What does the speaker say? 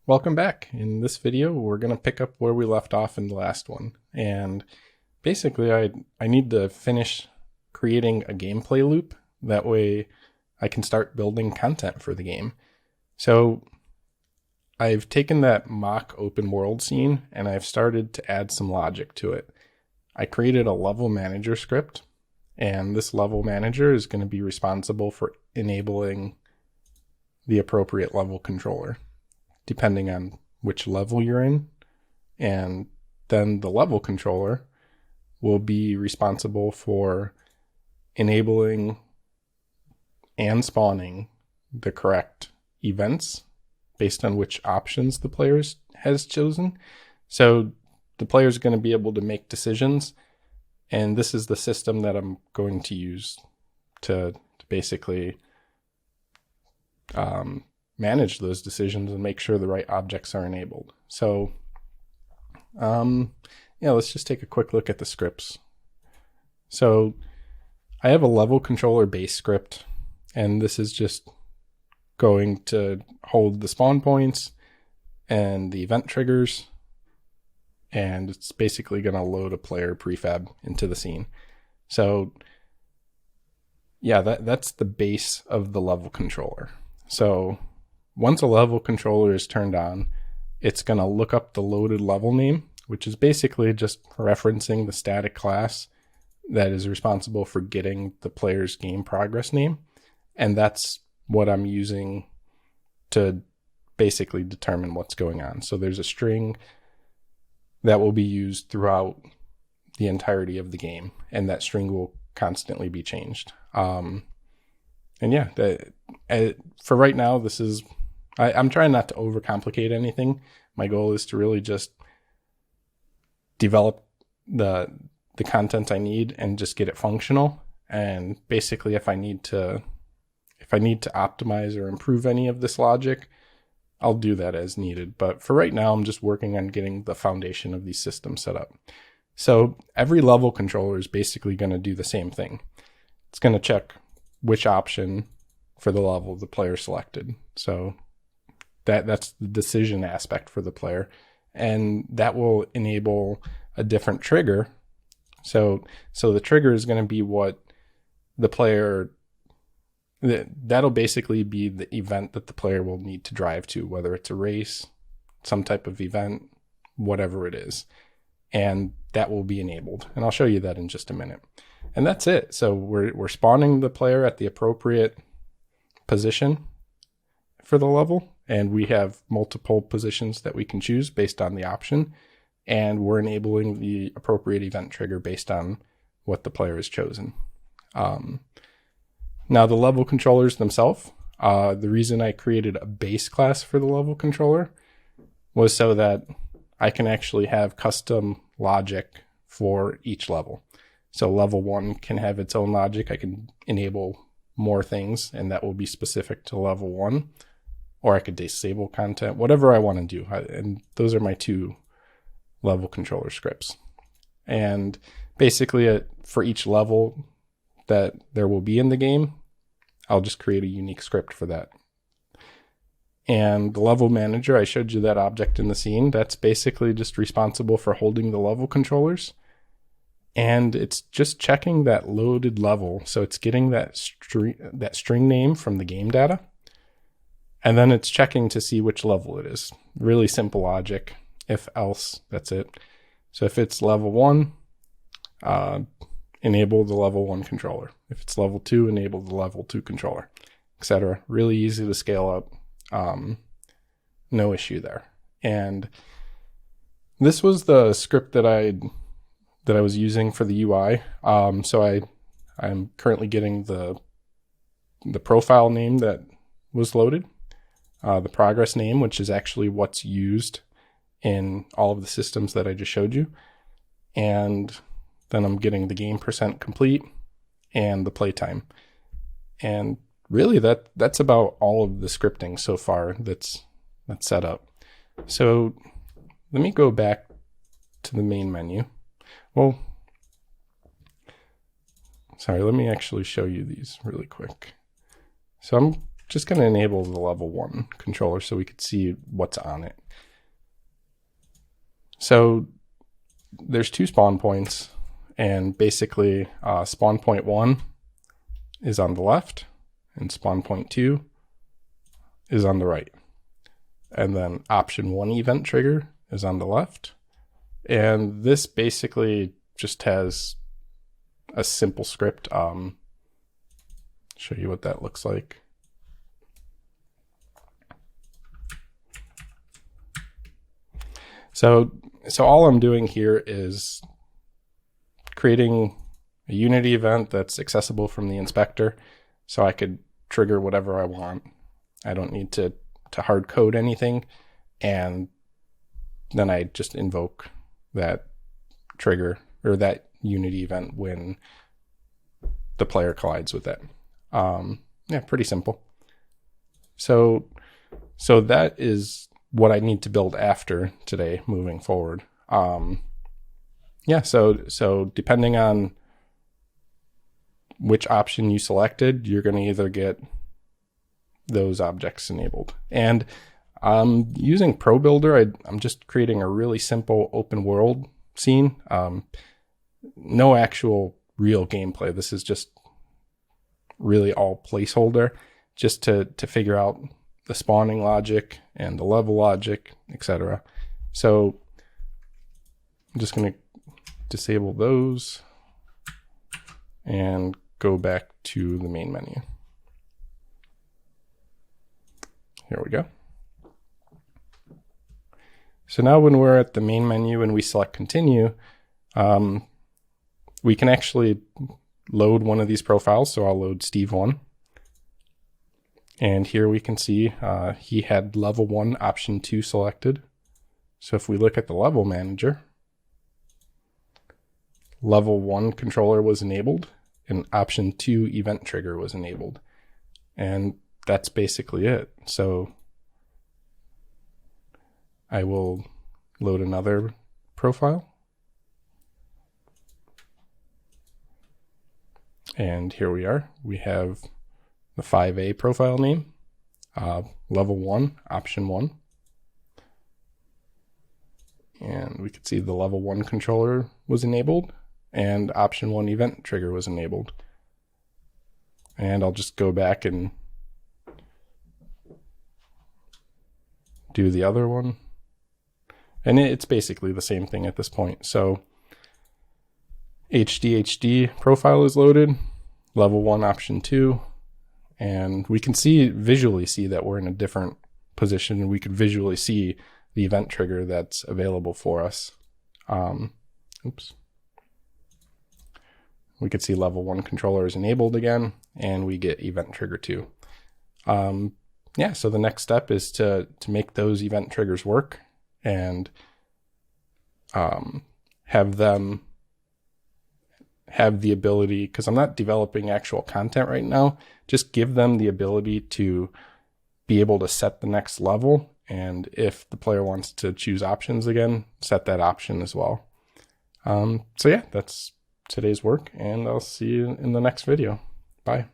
Welcome back. In this video, we're going to pick up where we left off in the last one. And basically, I need to finish creating a gameplay loop. That way I can start building content for the game. So I've taken that mock open world scene and I've started to add some logic to it. I created a level manager script, and this level manager is going to be responsible for enabling the appropriate level controller, depending on which level you're in. And then the level controller will be responsible for enabling and spawning the correct events based on which options the player has chosen. So the player is going to be able to make decisions, and this is the system that I'm going to use to basically manage those decisions and make sure the right objects are enabled. So let's just take a quick look at the scripts. So I have a level controller base script, and this is just going to hold the spawn points and the event triggers, and it's basically going to load a player prefab into the scene. So yeah, that's the base of the level controller. So once a level controller is turned on, it's going to look up the loaded level name, which is basically just referencing the static class that is responsible for getting the player's game progress name. And that's what I'm using to basically determine what's going on. So there's a string that will be used throughout the entirety of the game, and that string will constantly be changed. For right now, this is, I'm trying not to overcomplicate anything. My goal is to really just develop the content I need and just get it functional. And basically, if I need to optimize or improve any of this logic, I'll do that as needed. But for right now, I'm just working on getting the foundation of these systems set up. So every level controller is basically going to do the same thing. It's going to check which option for the level the player selected. So that's the decision aspect for the player, and that will enable a different trigger. So the trigger is going to be what the player, that'll basically be the event that the player will need to drive to, whether it's a race, some type of event, whatever it is. And that will be enabled. And I'll show you that in just a minute. And that's it. So we're spawning the player at the appropriate position for the level. And we have multiple positions that we can choose based on the option. And we're enabling the appropriate event trigger based on what the player has chosen. Now the level controllers themselves, the reason I created a base class for the level controller was so that I can actually have custom logic for each level. So level 1 can have its own logic. I can enable more things, and that will be specific to level 1. Or I could disable content, whatever I want to do. And those are my two level controller scripts. And basically, for each level that there will be in the game, I'll just create a unique script for that. And the level manager, I showed you that object in the scene. That's basically just responsible for holding the level controllers. And it's just checking that loaded level. So it's getting that string name from the game data. And then it's checking to see which level it is. Really simple logic. If else, that's it. So if it's level 1, enable the level 1 controller. If it's level 2, enable the level 2 controller, etc. Really easy to scale up. No issue there. And this was the script that I was using for the UI. So I'm currently getting the profile name that was loaded, the progress name, which is actually what's used in all of the systems that I just showed you. And then I'm getting the game % complete and the playtime. And really that's about all of the scripting so far that's set up. So let me go back to the main menu. Well, sorry, let me actually show you these really quick. So I'm just going to enable the level 1 controller so we could see what's on it. So there's 2 spawn points, and basically spawn point 1 is on the left and spawn point 2 is on the right. And then option 1 event trigger is on the left. And this basically just has a simple script. Show you what that looks like. So all I'm doing here is creating a Unity event that's accessible from the inspector, so I could trigger whatever I want. I don't need to hard code anything, and then I just invoke that trigger or that Unity event when the player collides with it. Yeah, pretty simple. So that is what I need to build after today moving forward. Yeah, so depending on which option you selected, you're going to either get those objects enabled. And using Pro Builder, I'm just creating a really simple open world scene. No actual real gameplay. This is just really all placeholder, just to figure out the spawning logic and the level logic, etc. So I'm just going to disable those and go back to the main menu. Here we go. So now when we're at the main menu and we select continue, we can actually load one of these profiles. So I'll load Steve 1. And here we can see he had level 1 option 2 selected. So if we look at the level manager, level 1 controller was enabled and option 2 event trigger was enabled. And that's basically it. So I will load another profile. And here we are. We have the 5A profile name, level 1, option 1. And we could see the level 1 controller was enabled and option 1 event trigger was enabled. And I'll just go back and do the other one. And it's basically the same thing at this point. So HDHD profile is loaded, level 1 option 2, and we can visually see that we're in a different position, and we could visually see the event trigger that's available for us. Oops. We could see level 1 controller is enabled again, and we get event trigger 2. Yeah, so the next step is to make those event triggers work and have them have the ability, because I'm not developing actual content right now, just give them the ability to be able to set the next level. And if the player wants to choose options again, set that option as well. So yeah, that's today's work, and I'll see you in the next video. Bye.